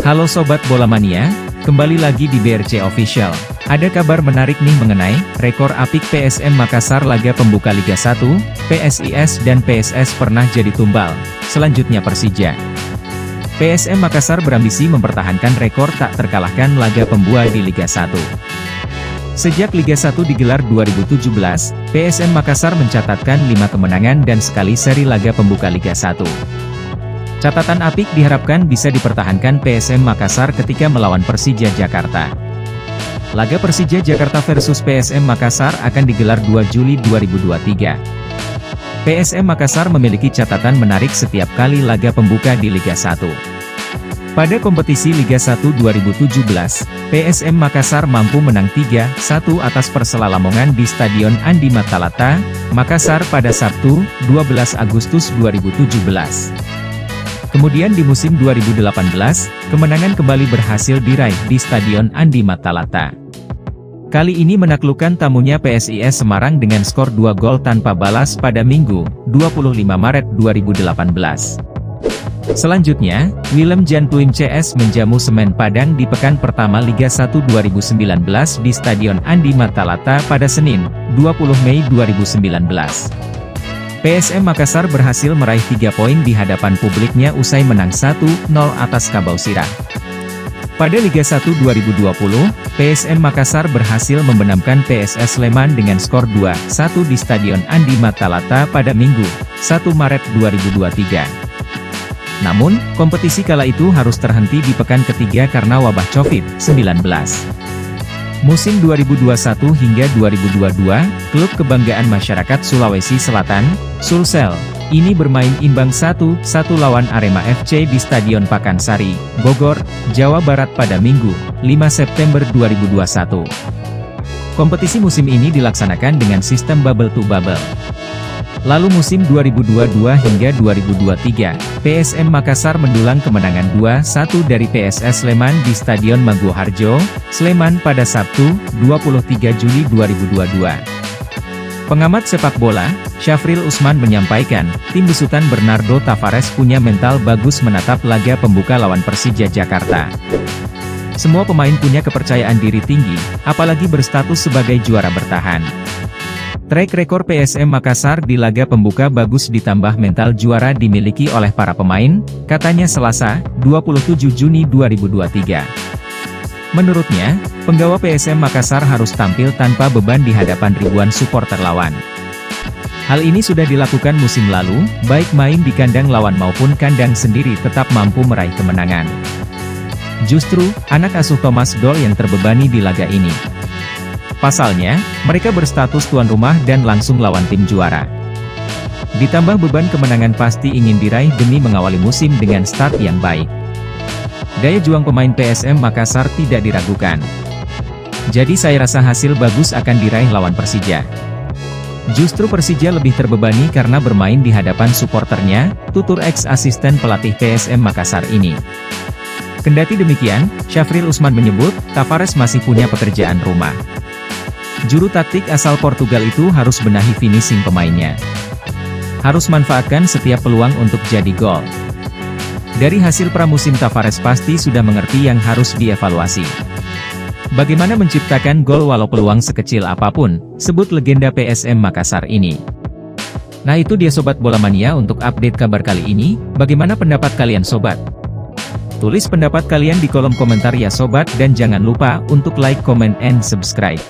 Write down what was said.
Halo Sobat Bola Mania, kembali lagi di BRC Official. Ada kabar menarik nih mengenai rekor apik PSM Makassar laga pembuka Liga 1, PSIS dan PSS pernah jadi tumbal. Selanjutnya Persija. PSM Makassar berambisi mempertahankan rekor tak terkalahkan laga pembuka di Liga 1. Sejak Liga 1 digelar 2017, PSM Makassar mencatatkan 5 kemenangan dan sekali seri laga pembuka Liga 1. Catatan apik diharapkan bisa dipertahankan PSM Makassar ketika melawan Persija Jakarta. Laga Persija Jakarta versus PSM Makassar akan digelar 2 Juli 2023. PSM Makassar memiliki catatan menarik setiap kali laga pembuka di Liga 1. Pada kompetisi Liga 1 2017, PSM Makassar mampu menang 3-1 atas Persela Lamongan di Stadion Andi Matalata, Makassar pada Sabtu, 12 Agustus 2017. Kemudian di musim 2018, kemenangan kembali berhasil diraih di Stadion Andi Matalata. Kali ini menaklukkan tamunya PSIS Semarang dengan skor 2 gol tanpa balas pada Minggu, 25 Maret 2018. Selanjutnya, Willem Jan Tuim CS menjamu Semen Padang di pekan pertama Liga 1 2019 di Stadion Andi Matalata pada Senin, 20 Mei 2019. PSM Makassar berhasil meraih 3 poin di hadapan publiknya usai menang 1-0 atas Kabau Sirah. Pada Liga 1 2020, PSM Makassar berhasil membenamkan PSS Sleman dengan skor 2-1 di Stadion Andi Matalata pada Minggu, 1 Maret 2023. Namun, kompetisi kala itu harus terhenti di pekan ketiga karena wabah COVID-19. Musim 2021 hingga 2022, klub kebanggaan masyarakat Sulawesi Selatan, Sulsel, ini bermain imbang 1-1 lawan Arema FC di Stadion Pakansari, Bogor, Jawa Barat pada Minggu, 5 September 2021. Kompetisi musim ini dilaksanakan dengan sistem bubble to bubble. Lalu musim 2022 hingga 2023, PSM Makassar mendulang kemenangan 2-1 dari PSS Sleman di Stadion Maguwoharjo, Sleman pada Sabtu, 23 Juli 2022. Pengamat sepak bola, Syafril Usman menyampaikan, tim besutan Bernardo Tavares punya mental bagus menatap laga pembuka lawan Persija Jakarta. Semua pemain punya kepercayaan diri tinggi, apalagi berstatus sebagai juara bertahan. Track rekor PSM Makassar di laga pembuka bagus ditambah mental juara dimiliki oleh para pemain, katanya Selasa, 27 Juni 2023. Menurutnya, penggawa PSM Makassar harus tampil tanpa beban di hadapan ribuan supporter lawan. Hal ini sudah dilakukan musim lalu, baik main di kandang lawan maupun kandang sendiri tetap mampu meraih kemenangan. Justru, anak asuh Thomas Doll yang terbebani di laga ini. Pasalnya, mereka berstatus tuan rumah dan langsung lawan tim juara. Ditambah beban kemenangan pasti ingin diraih demi mengawali musim dengan start yang baik. Daya juang pemain PSM Makassar tidak diragukan. Jadi saya rasa hasil bagus akan diraih lawan Persija. Justru Persija lebih terbebani karena bermain di hadapan suporternya, tutur ex-asisten pelatih PSM Makassar ini. Kendati demikian, Syafril Usman menyebut, Tavares masih punya pekerjaan rumah. Juru taktik asal Portugal itu harus benahi finishing pemainnya. Harus manfaatkan setiap peluang untuk jadi gol. Dari hasil pramusim Tavares pasti sudah mengerti yang harus dievaluasi. Bagaimana menciptakan gol walau peluang sekecil apapun, sebut legenda PSM Makassar ini. Nah itu dia Sobat Bola Mania untuk update kabar kali ini, bagaimana pendapat kalian Sobat? Tulis pendapat kalian di kolom komentar ya Sobat dan jangan lupa untuk like, comment, and subscribe.